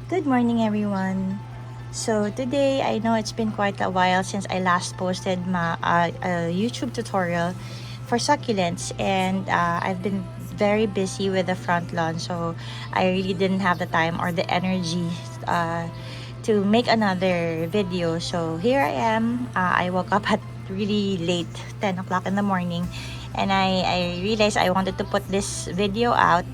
Good morning, everyone. So today, I know it's been quite a while since I last posted my a YouTube tutorial for succulents, and I've been very busy with the front lawn, so I really didn't have the time or the energy to make another video. So here I am. I woke up at really late, 10 o'clock in the morning, and I realized I wanted to put this video out.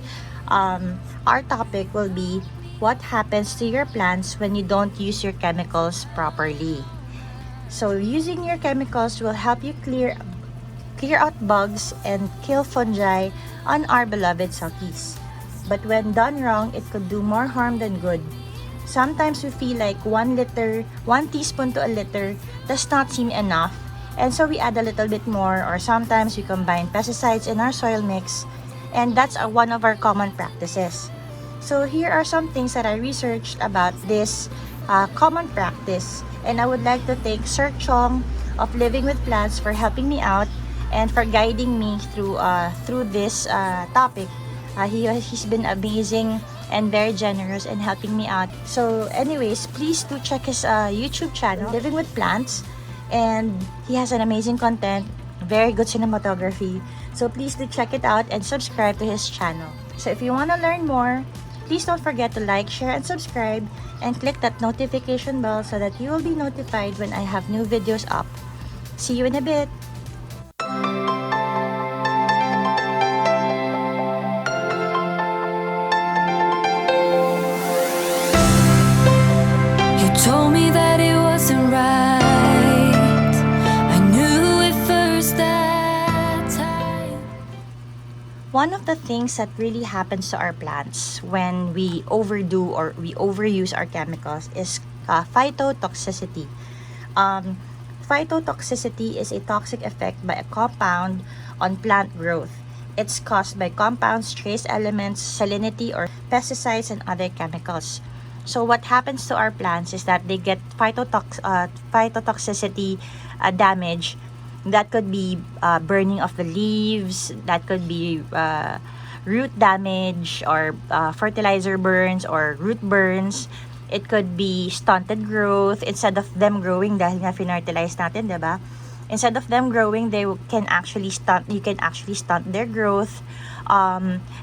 Our topic will be what happens to your plants when you don't use your chemicals properly. So using your chemicals will help you clear out bugs and kill fungi on our beloved succies. But when done wrong, it could do more harm than good. Sometimes we feel like 1 teaspoon to a liter does not seem enough, and so we add a little bit more, or sometimes we combine pesticides in our soil mix, and that's one of our common practices. So here are some things that I researched about this common practice, and I would like to thank Sir Chong of Living with Plants for helping me out and for guiding me through this topic. He's been amazing and very generous in helping me out. So anyways, please do check his YouTube channel, Living with Plants, and he has an amazing content, very good cinematography. So please do check it out and subscribe to his channel. So if you want to learn more, please don't forget to like, share, and subscribe, and click that notification bell so that you will be notified when I have new videos up. See you in a bit! You told me that it wasn't right. I knew it first that time. One of the things that really happens to our plants when we overdo or we overuse our chemicals is phytotoxicity. Phytotoxicity is a toxic effect by a compound on plant growth. It's caused by compounds, trace elements, salinity, or pesticides and other chemicals. So what happens to our plants is that they get phytotoxicity damage. That could be burning of the leaves, that could be root damage, or fertilizer burns or root burns. It could be stunted growth. Instead of them growing, dahil nga fertilize natin, diba? Instead of them growing, you can actually stunt their growth.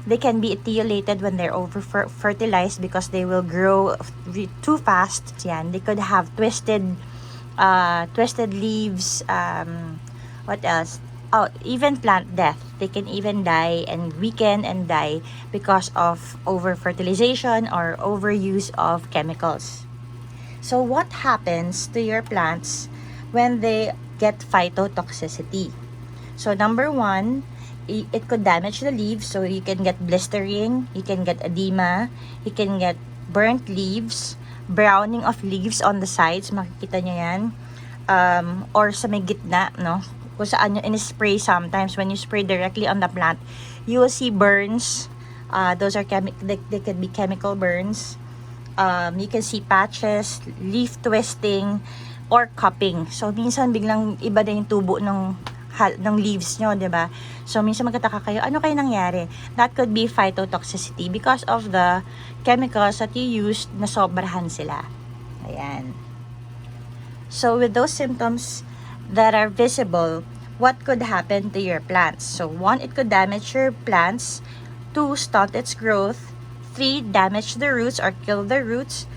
They can be etiolated when they're over fertilized because they will grow too fast. Yan. They could have twisted leaves. What else? Oh, even plant death. They can even die and weaken and die because of over-fertilization or overuse of chemicals. So what happens to your plants when they get phytotoxicity? So number one, it could damage the leaves. So you can get blistering, you can get edema, you can get burnt leaves, browning of leaves on the sides, makikita nyo yan, or sa may gitna, no? Kung saan nyo in-spray. Sometimes when you spray directly on the plant, you will see burns. Those are they could be chemical burns. You can see patches, leaf twisting, or cupping. So minsan biglang iba na yung tubo ng leaves nyo, diba? So minsan magkataka kayo, ano kayo nangyari? That could be phytotoxicity because of the chemicals that you used na sobrahan sila. Ayan. So with those symptoms that are visible, what could happen to your plants? So 1, it could damage your plants. 2, stunt its growth. 3, damage the roots or kill the roots.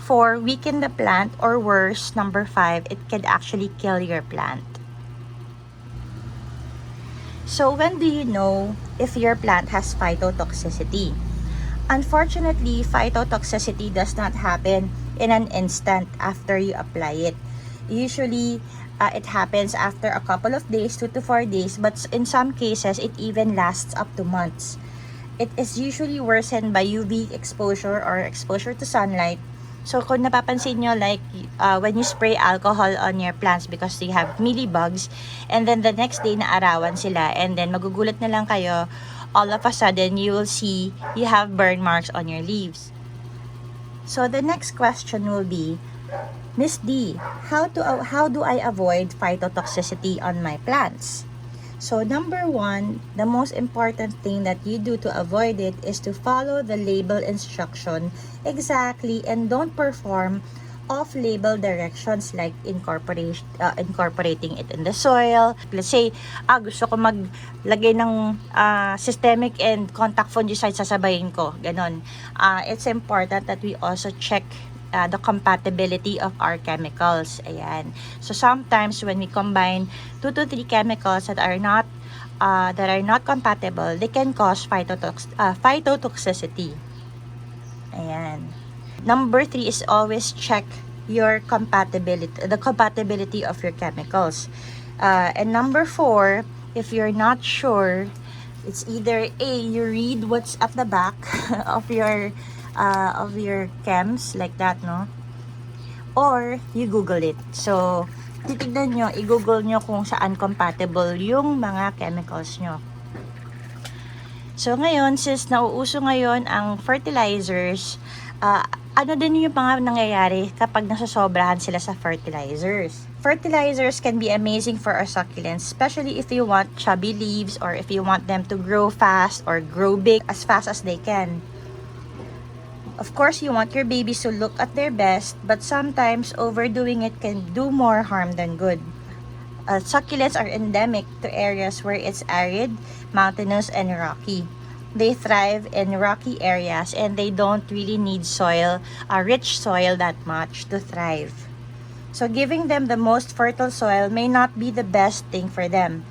4, weaken the plant, or worse, number 5, it could actually kill your plant. So when do you know if your plant has phytotoxicity? Unfortunately, phytotoxicity does not happen in an instant after you apply it. Usually, it happens after a couple of days, 2 to 4 days, but in some cases, it even lasts up to months. It is usually worsened by UV exposure or exposure to sunlight. So kung napapansin nyo, like when you spray alcohol on your plants because they have mealybugs, and then the next day naarawan sila, and then magugulat na lang kayo, all of a sudden you will see you have burn marks on your leaves. So the next question will be, Miss D, how do I avoid phytotoxicity on my plants? So number one, the most important thing that you do to avoid it is to follow the label instruction exactly and don't perform off-label directions like incorporating it in the soil. Let's say, gusto ko maglagay ng systemic and contact fungicide, sasabayin ko. Ganon. It's important that we also check the compatibility of our chemicals. Ayan. So sometimes when we combine 2 to 3 chemicals that are not compatible, they can cause phytotoxicity. Ayan. Number 3 is always check your the compatibility of your chemicals. And number 4, if you're not sure, it's either A, you read what's at the back of your chems, like that, no? Or you Google it. So, titignan nyo, i-Google nyo kung saan compatible yung mga chemicals nyo. So, ngayon, since nauuso ngayon ang fertilizers, ano din yung mga nangyayari kapag nasasobrahan sila sa fertilizers? Fertilizers can be amazing for our succulents, especially if you want chubby leaves or if you want them to grow fast or grow big as fast as they can. Of course, you want your babies to look at their best, but sometimes overdoing it can do more harm than good. Succulents are endemic to areas where it's arid, mountainous, and rocky. They thrive in rocky areas and they don't really need rich soil that much to thrive. So giving them the most fertile soil may not be the best thing for them.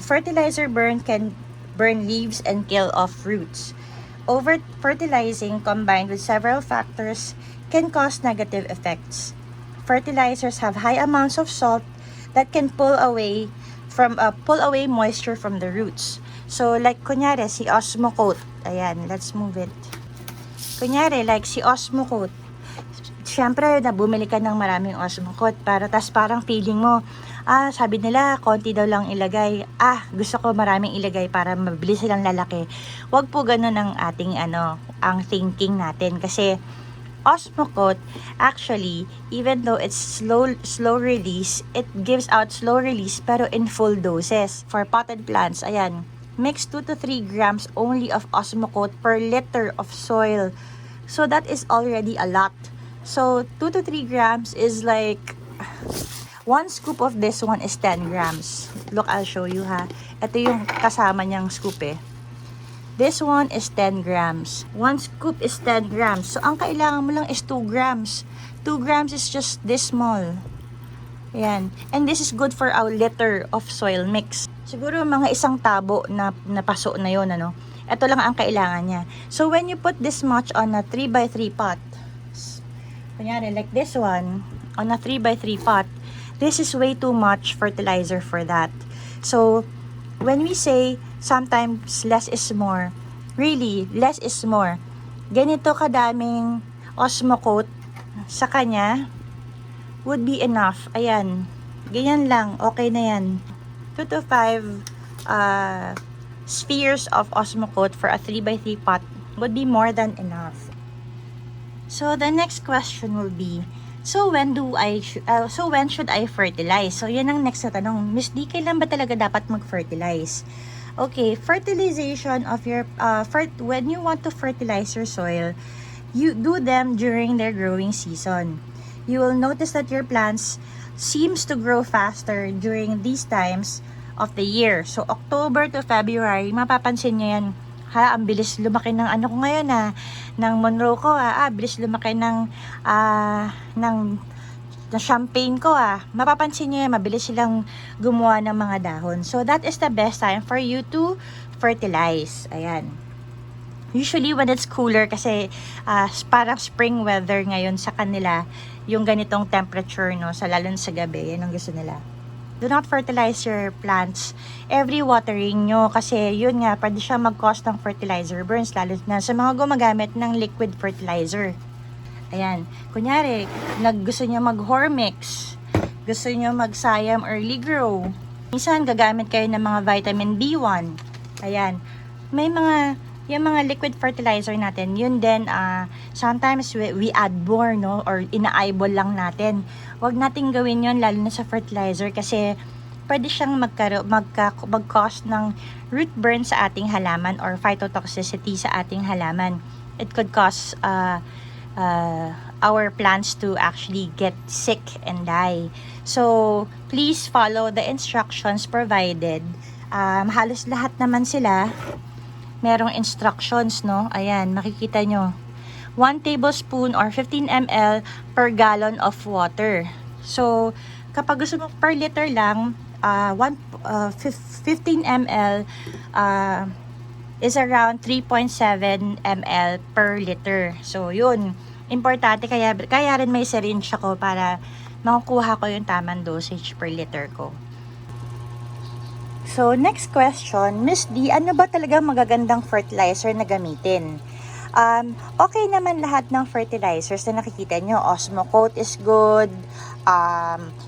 Fertilizer burn can burn leaves and kill off roots. Over-fertilizing combined with several factors can cause negative effects. Fertilizers have high amounts of salt that can pull away moisture from the roots. So like kunyari si Osmocote, ayan, let's move it. Kunyari like si Osmocote, syempre bumili ka ng maraming Osmocote parang feeling mo, sabi nila konti daw lang ilagay, gusto ko maraming ilagay para mabilis silang lalaki. Wag po ganun ang ating ang thinking natin, kasi Osmocote, actually, even though it's slow release, it gives out slow release pero in full doses. For potted plants, ayan, mix 2 to 3 grams only of Osmocote per liter of soil. So that is already a lot. So 2 to 3 grams is like 1 scoop of this one is 10 grams. Look, I'll show you ha. Ito yung kasama niyang scoop eh. This one is 10 grams. 1 scoop is 10 grams. So, ang kailangan mo lang is 2 grams. 2 grams is just this small. Ayan. And this is good for our liter of soil mix. Siguro mga isang tabo na paso na yun, Ito lang ang kailangan niya. So, when you put this much on a 3x3 pot, kunyari, like this one, on a 3x3 pot, this is way too much fertilizer for that. So, when we say sometimes less is more, really, less is more. Ganito kadaming Osmocote sa kanya would be enough. Ayan. Ganyan lang. Okay na yan. 2 to 5 spheres of Osmocote for a 3x3 pot would be more than enough. So, the next question will be, so when should I fertilize? So, yan ang next na tanong. Miss D, kailan ba talaga dapat mag-fertilize? Okay, fertilization of your, when you want to fertilize your soil, you do them during their growing season. You will notice that your plants seems to grow faster during these times of the year. So, October to February, mapapansin nyo yan. Ang bilis lumaki ng ko ngayon ng Manure ko bilis lumaki ng champagne ko Mapapansin niyo yan, mabilis silang gumawa ng mga dahon. So that is the best time for you to fertilize. Ayan. Usually when it's cooler, kasi parang spring weather ngayon sa kanila, yung ganitong temperature, lalo sa gabi, yan ang gusto nila. Do not fertilize your plants every watering nyo, kasi yun nga, pwede siya mag-cause ng fertilizer burns, lalo na sa mga gumagamit ng liquid fertilizer. Ayan, kunyari, gusto nyo mag-hormix, gusto nyo mag-Siam early grow, minsan gagamit kayo ng mga vitamin B1. Ayan, may yung mga liquid fertilizer natin, yun din, sometimes we add more, or ina-eyeball lang natin. Huwag nating gawin yun, lalo na sa fertilizer, kasi pwede siyang mag-cause ng root burn sa ating halaman or phytotoxicity sa ating halaman. It could cause our plants to actually get sick and die. So, please follow the instructions provided. Halos lahat naman sila merong instructions, no? Ayan, makikita nyo. 1 tablespoon or 15 ml per gallon of water. So, kapag gusto mo per liter lang, 15 ml is around 3.7 ml per liter. So, yun. Importante, kaya rin may syringe ako para makukuha ko yung tamang dosage per liter ko. So, next question, Miss D, ano ba talaga magagandang fertilizer na gamitin? Okay naman lahat ng fertilizers na nakikita nyo. Osmocote is good,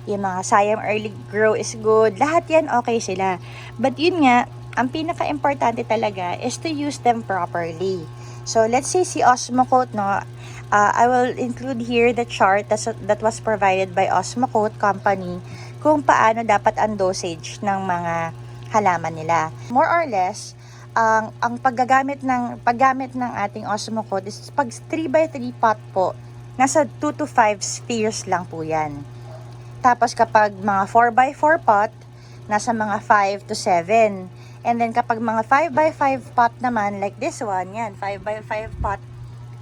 yung mga Siam Early Grow is good, lahat yan okay sila. But yun nga, ang pinaka-importante talaga is to use them properly. So, let's say si Osmocote, no, I will include here the chart that was provided by Osmocote company kung paano dapat ang dosage ng mga halaman nila. More or less, ang paggamit ng ating Osmocote is pag 3x3 pot po, nasa 2 to 5 spheres lang po yan. Tapos kapag mga 4x4 pot, nasa mga 5 to 7. And then kapag mga 5x5 pot naman, like this one, yan, 5x5 pot,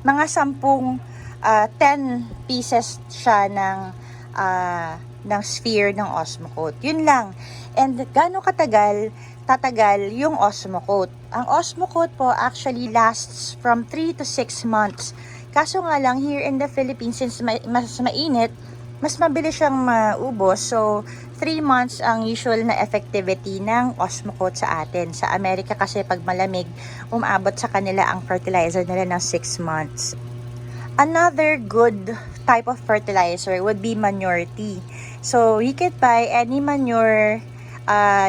mga 10 pieces siya ng sphere ng Osmocote. Yun lang. And gaano tatagal yung Osmocote? Ang Osmocote po actually lasts from 3 to 6 months. Kaso nga lang, here in the Philippines, since mas mainit, mas mabilis siyang maubos. So, 3 months ang usual na effectivity ng Osmocote sa atin. Sa Amerika kasi pag malamig, umabot sa kanila ang fertilizer nila ng 6 months. Another good type of fertilizer would be manure tea. So, you can buy any manure,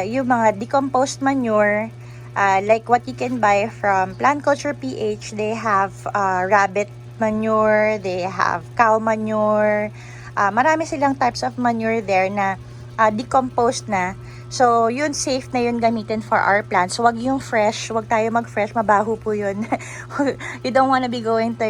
yung mga decomposed manure, like what you can buy from Plant Culture PH. They have rabbit manure, they have cow manure, marami silang types of manure there na decomposed na. So, yun, safe na yun gamitin for our plants. Wag yung fresh, wag tayo mag-fresh, mabaho po yun. You don't wanna be going to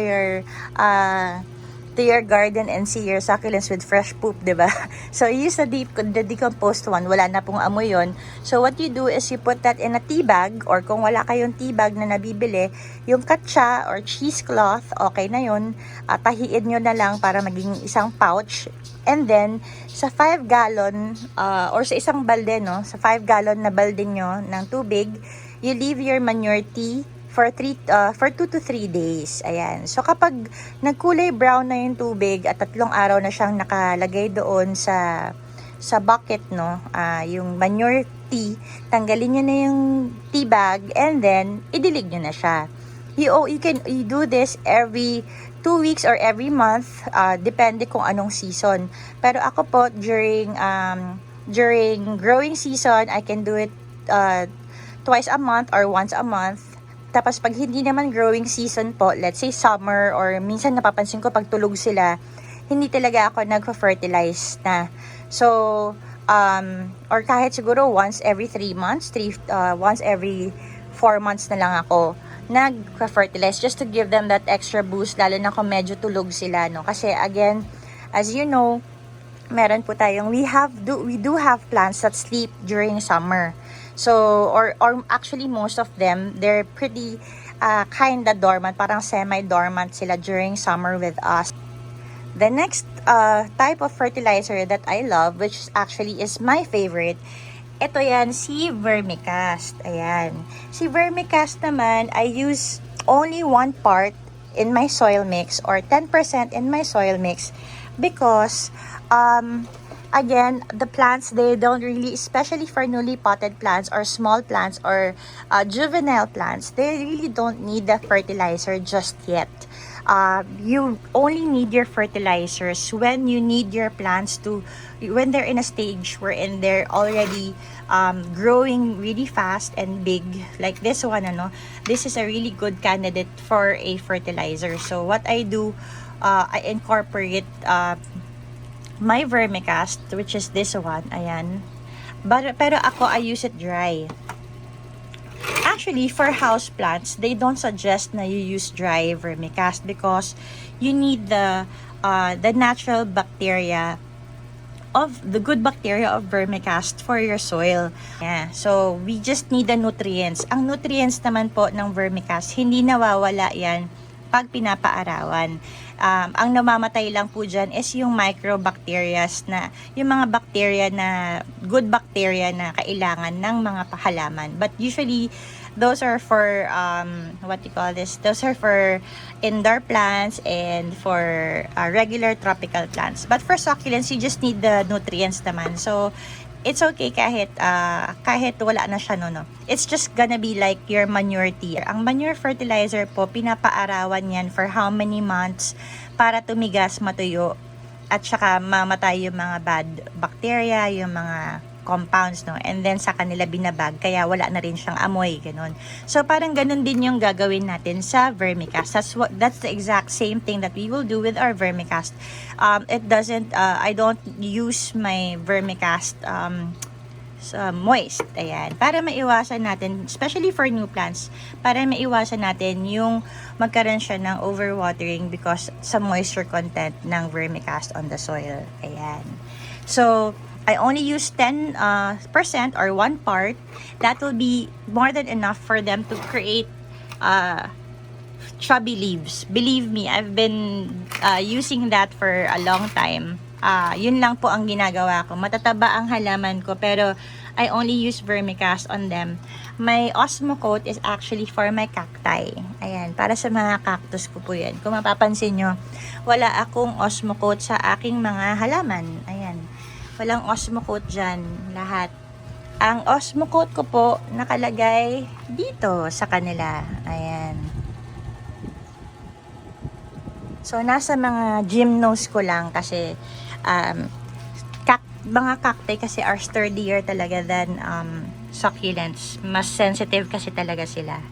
your garden and see your succulents with fresh poop, diba? So, use the decomposed one. Wala na pong amoy yun. So, what you do is you put that in a tea bag, or kung wala kayong tea bag na nabibili, yung katsa or cheesecloth, okay na yun. Tahiin nyo na lang para maging isang pouch. And then, sa 5 gallon, or sa isang balde, no? Sa 5 gallon na balde nyo ng tubig, you leave your manure tea for 2 to 3 days. Ayan. So, kapag nagkulay brown na yung tubig at 3 araw na siyang nakalagay doon sa bucket, no? Yung manure tea, tanggalin nyo na yung tea bag and then, idilig nyo na siya. You do this every 2 weeks or every month, depende kung anong season. Pero ako po, during growing season, I can do it twice a month or once a month. Tapos pag hindi naman growing season po, let's say summer, or minsan napapansin ko pag tulog sila, hindi talaga ako nagpa-fertilize na. So, or kahit siguro once every 3 months, once every 4 months na lang ako nag-fertilize just to give them that extra boost, lalo na kung medyo tulog sila, no? Kasi again, as you know, meron po tayong, we do have plants that sleep during summer. So, or actually most of them, they're pretty kinda dormant, parang semi-dormant sila during summer with us. The next type of fertilizer that I love, which actually is my favorite, ito yan, si Vermicast. Ayan. Si Vermicast naman, I use only 1 part in my soil mix or 10% in my soil mix because, again, the plants, they don't really, especially for newly potted plants or small plants or juvenile plants, they really don't need the fertilizer just yet. You only need your fertilizers when you need your plants when they're in a stage wherein they're already growing really fast and big, like this one, this is a really good candidate for a fertilizer. So what I do, I incorporate my Vermicast, which is this one, ayan. Pero ako, I use it dry. Actually, for house plants, they don't suggest na you use dry vermicast because you need the natural bacteria of the good bacteria of vermicast for your soil. Yeah. So, we just need the nutrients. Ang nutrients naman po ng vermicast, hindi nawawala yan pag pinapaarawan. Ang namamatay lang po dyan is yung microbacterias na, yung mga bacteria na, good bacteria na kailangan ng mga halaman. But usually, those are for, what you call this? Those are for indoor plants and for regular tropical plants. But for succulents, you just need the nutrients naman. So, it's okay kahit wala na siya, no. It's just gonna be like your manure tea. Ang manure fertilizer po, pinapaarawan yan for how many months para tumigas, matuyo, at saka mamatay yung mga bad bacteria, yung mga compounds, no, and then sa kanila binabag, kaya wala na rin siyang amoy, ganun. So parang ganun din yung gagawin natin sa vermicast. That's the exact same thing that we will do with our vermicast. It doesn't, I don't use my vermicast moist, ayan, para maiwasan natin, especially for new plants, para maiwasan natin yung magkaroon siya ng overwatering because sa moisture content ng vermicast on the soil, ayan. So I only use 10% or 1 part. That will be more than enough for them to create chubby leaves. Believe me, I've been using that for a long time. Yun lang po ang ginagawa ko. Matataba ang halaman ko, pero I only use vermicast on them. My Osmocote is actually for my cacti. Ayan, para sa mga cactus ko po yan. Kung mapapansin nyo, wala akong Osmocote sa aking mga halaman. Ayan. Walang Osmocote dyan, lahat. Ang Osmocote ko po nakalagay dito sa kanila. Ayan. So, nasa mga gymnos ko lang kasi mga cacti kasi are sturdier talaga than succulents. Mas sensitive kasi talaga sila.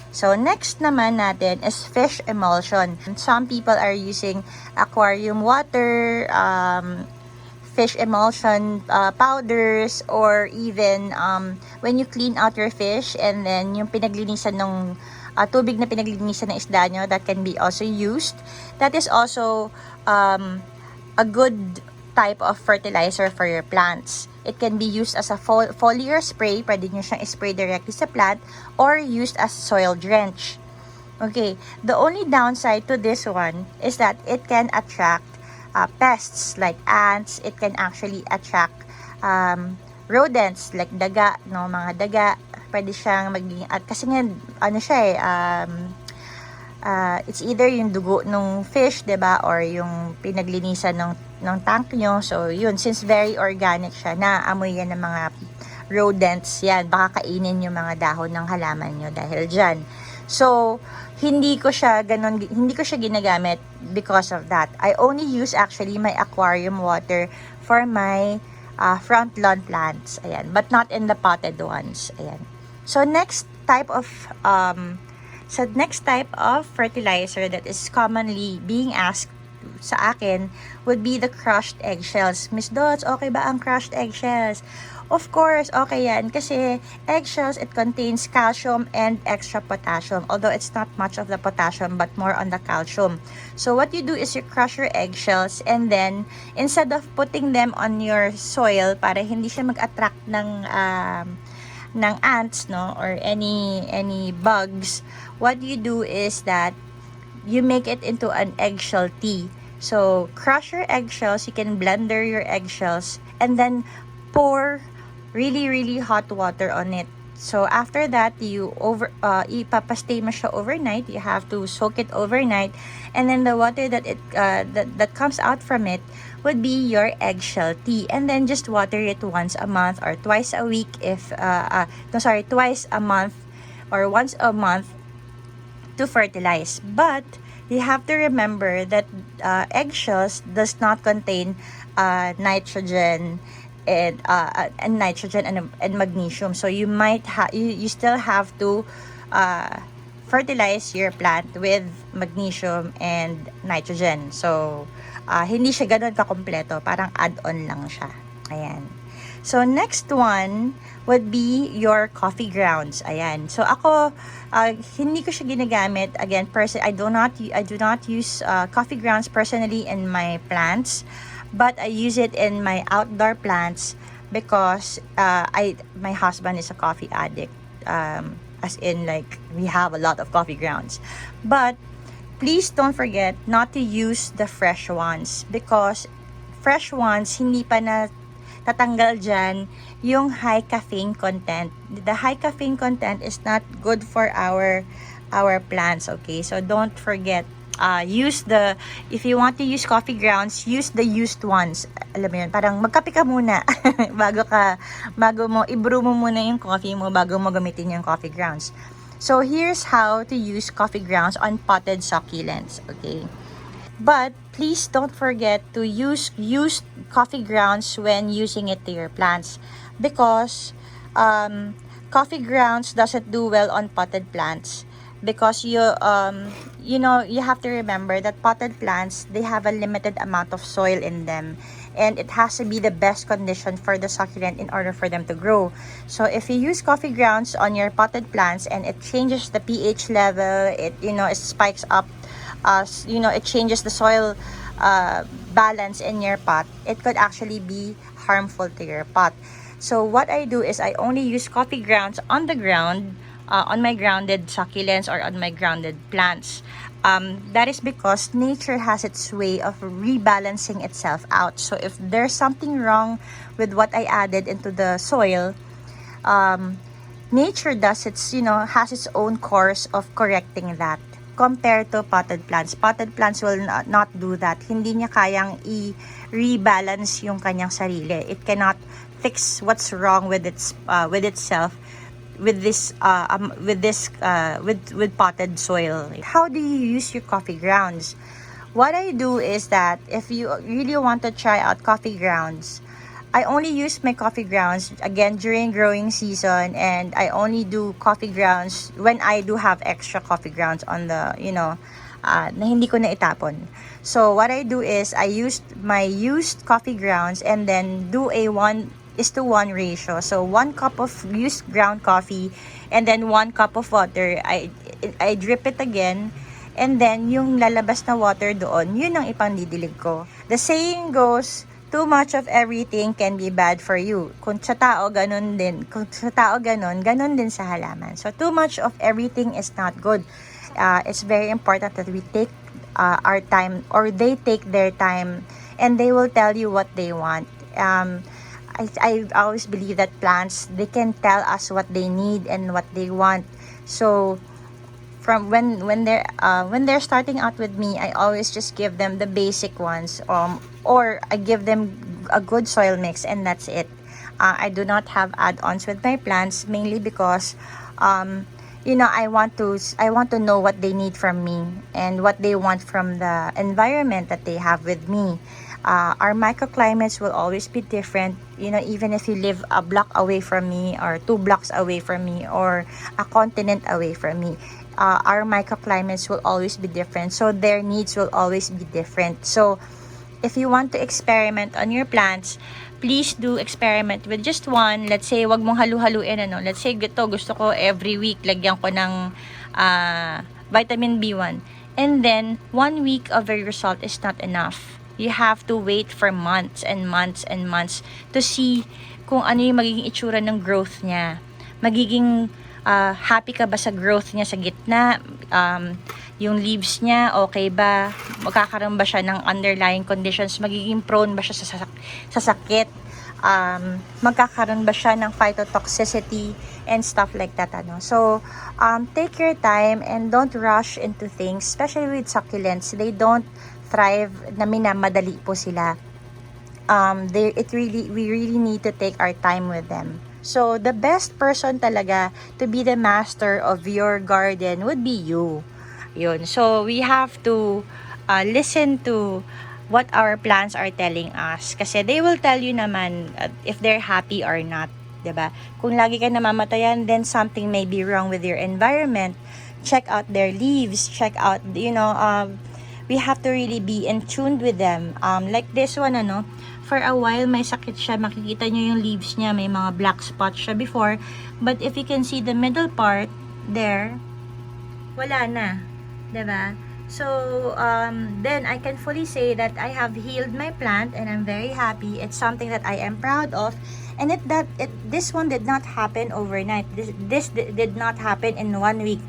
So, next naman natin is fish emulsion. Some people are using aquarium water, fish emulsion powders, or even when you clean out your fish and then yung pinaglinisan ng tubig na pinaglinisan ng isda nyo, that can be also used. That is also a good type of fertilizer for your plants. It can be used as a foliar spray, pwede nyo siyang spray directly sa plant, or used as soil drench. Okay, the only downside to this one is that it can attract pests like ants. It can actually attract rodents like daga, no, mga daga. Pwede siyang maging, at kasi nga ano siya it's either yung dugo ng fish, 'di ba, or yung pinaglinisan ng tank nyo. So yun, since very organic siya, naamoy yan ng mga rodents yan. Baka kainin yung mga dahon ng halaman nyo dahil dyan. So hindi ko siya ginagamit because of that. I only use actually my aquarium water for my front lawn plants. Ayan, but not in the potted ones. Ayan. So next type of fertilizer that is commonly being asked sa akin would be the crushed eggshells. Miss Dots, okay ba ang crushed eggshells? Of course, okay yan. Kasi eggshells, it contains calcium and extra potassium. Although it's not much of the potassium, but more on the calcium. So what you do is you crush your eggshells, and then instead of putting them on your soil para hindi siya mag-attract ng ants, no, or any bugs, what you do is that you make it into an eggshell tea. So crush your eggshells, you can blender your eggshells, and then pour really hot water on it. So after that, you ipapastay mo siya overnight. You have to soak it overnight, and then the water that comes out from it would be your eggshell tea. And then just water it once a month or twice a week twice a month or once a month to fertilize. But you have to remember that eggshells does not contain nitrogen and magnesium. So you might you still have to fertilize your plant with magnesium and nitrogen. So hindi siya ganoon kakompleto, parang add-on lang siya. Ayan. So, next one would be your coffee grounds. Ayan. So, ako, hindi ko siya ginagamit. Again, I do not use coffee grounds personally in my plants, but I use it in my outdoor plants because my husband is a coffee addict. As in, like, we have a lot of coffee grounds. But please don't forget not to use the fresh ones because fresh ones, hindi pa na tatanggal dyan yung high caffeine content. The high caffeine content is not good for our plants, okay? So don't forget, if you want to use coffee grounds, use the used ones. Alam mo yun, parang magkape ka muna i-brew mo muna yung coffee mo bago mo gamitin yung coffee grounds. So here's how to use coffee grounds on potted succulents, okay? But please don't forget to use used coffee grounds when using it to your plants because coffee grounds doesn't do well on potted plants because you have to remember that potted plants, they have a limited amount of soil in them and it has to be the best condition for the succulent in order for them to grow. So if you use coffee grounds on your potted plants and it changes the pH level, it spikes up, it changes the soil balance in your pot, it could actually be harmful to your pot. So what I do is I only use coffee grounds on the ground, on my grounded succulents or on my grounded plants. That is because nature has its way of rebalancing itself out. So if there's something wrong with what I added into the soil, nature has its own course of correcting that. Compared to potted plants. Potted plants will not do that. Hindi niya kayang i-rebalance yung kanyang sarili. It cannot fix what's wrong with itself with potted soil. How do you use your coffee grounds? What I do is that if you really want to try out coffee grounds, I only use my coffee grounds again during growing season, and I only do coffee grounds when I do have extra coffee grounds on the na hindi ko na itapon. So what I do is I used my used coffee grounds and then do a 1:1 ratio. So 1 cup of used ground coffee and then 1 cup of water. I drip it again. And then yung lalabas na water doon, yun ang ipangdidilig ko. The saying goes, too much of everything can be bad for you. Kung sa tao, ganun din. Kung sa tao, ganun din sa halaman. So, too much of everything is not good. It's very important that we take our time, or they take their time, and they will tell you what they want. I always believe that plants, they can tell us what they need and what they want. So, from when they're starting out with me, I always just give them the basic ones, or I give them a good soil mix, and that's it. I do not have add-ons with my plants, mainly because I want to know what they need from me and what they want from the environment that they have with me. Our microclimates will always be different, even if you live a block away from me or 2 blocks away from me or a continent away from me. Our microclimates will always be different, so their needs will always be different. So if you want to experiment on your plants, please do experiment with just one. Let's say wag mong halu-haluin, let's say gusto ko every week lagyan ko ng vitamin B1, and then 1 week of a result is not enough. You have to wait for months and months and months to see kung ano yung magiging itsura ng growth niya. Magiging happy ka ba sa growth niya sa gitna? Yung leaves niya, okay ba? Magkakaroon ba siya ng underlying conditions? Magiging prone ba siya sa sakit? Magkakaroon ba siya ng phytotoxicity and stuff like that, So, take your time and don't rush into things, especially with succulents. They don't thrive na minamadali po sila. We really need to take our time with them. So, the best person talaga to be the master of your garden would be you. Yun. So, we have to listen to what our plants are telling us. Kasi they will tell you naman if they're happy or not. Diba? Kung lagi ka namamatayan, then something may be wrong with your environment. Check out their leaves. Check out, we have to really be in tuned with them. Like this one, ano, for a while may sakit siya. Makikita nyo yung leaves niya, may mga black spots siya before. But if you can see the middle part there, wala na, 'di ba? So then I can fully say that I have healed my plant and I'm very happy. It's something that I am proud of. And this one did not happen overnight. This did not happen in 1 week.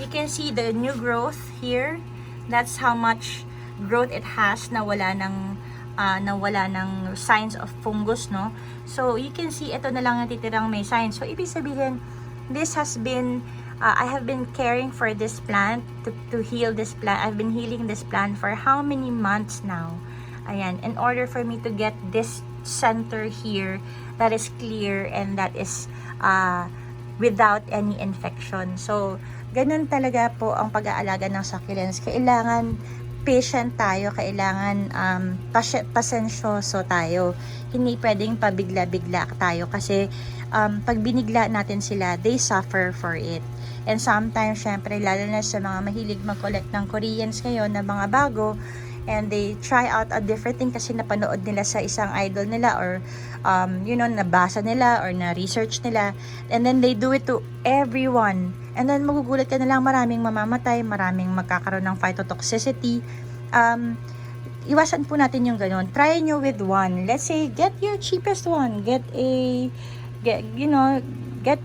You can see the new growth here. That's how much growth it has na wala ng signs of fungus, no? So you can see ito na lang natitirang may signs. So ibig sabihin, this has been I have been caring for this plant to heal this plant. I've been healing this plant for how many months now? Ayan, in order for me to get this center here that is clear and that is without any infection. So, ganun talaga po ang pag-aalaga ng succulents. Kailangan patient tayo, kailangan pasensyoso tayo. Hindi pwedeng pabigla-bigla tayo kasi pag binigla natin sila, they suffer for it. And sometimes, syempre, lalo na sa mga mahilig mag-collect ng Koreans ngayon na mga bago, and they try out a different thing kasi napanood nila sa isang idol nila or nabasa nila or na-research nila, and then they do it to everyone. And then magugulat ka na lang, maraming mamamatay, maraming magkakaroon ng phytotoxicity. Iwasan po natin yung ganun. Try nyo with one. Let's say, get your cheapest one. Get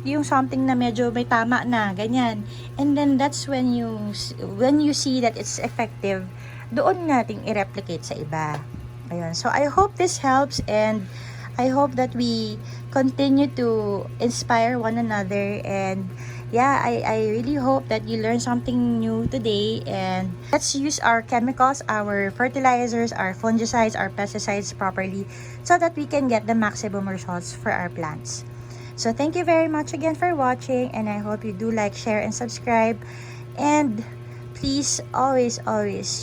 yung something na medyo may tama na, ganyan. And then that's when you see that it's effective, doon nating i-replicate sa iba. Ayun. So I hope this helps, and I hope that we continue to inspire one another. And yeah, I really hope that you learned something new today, and let's use our chemicals, our fertilizers, our fungicides, our pesticides properly so that we can get the maximum results for our plants. So thank you very much again for watching, and I hope you do like, share, and subscribe. And please always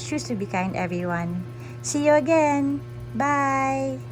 choose to be kind, everyone. See you again. Bye.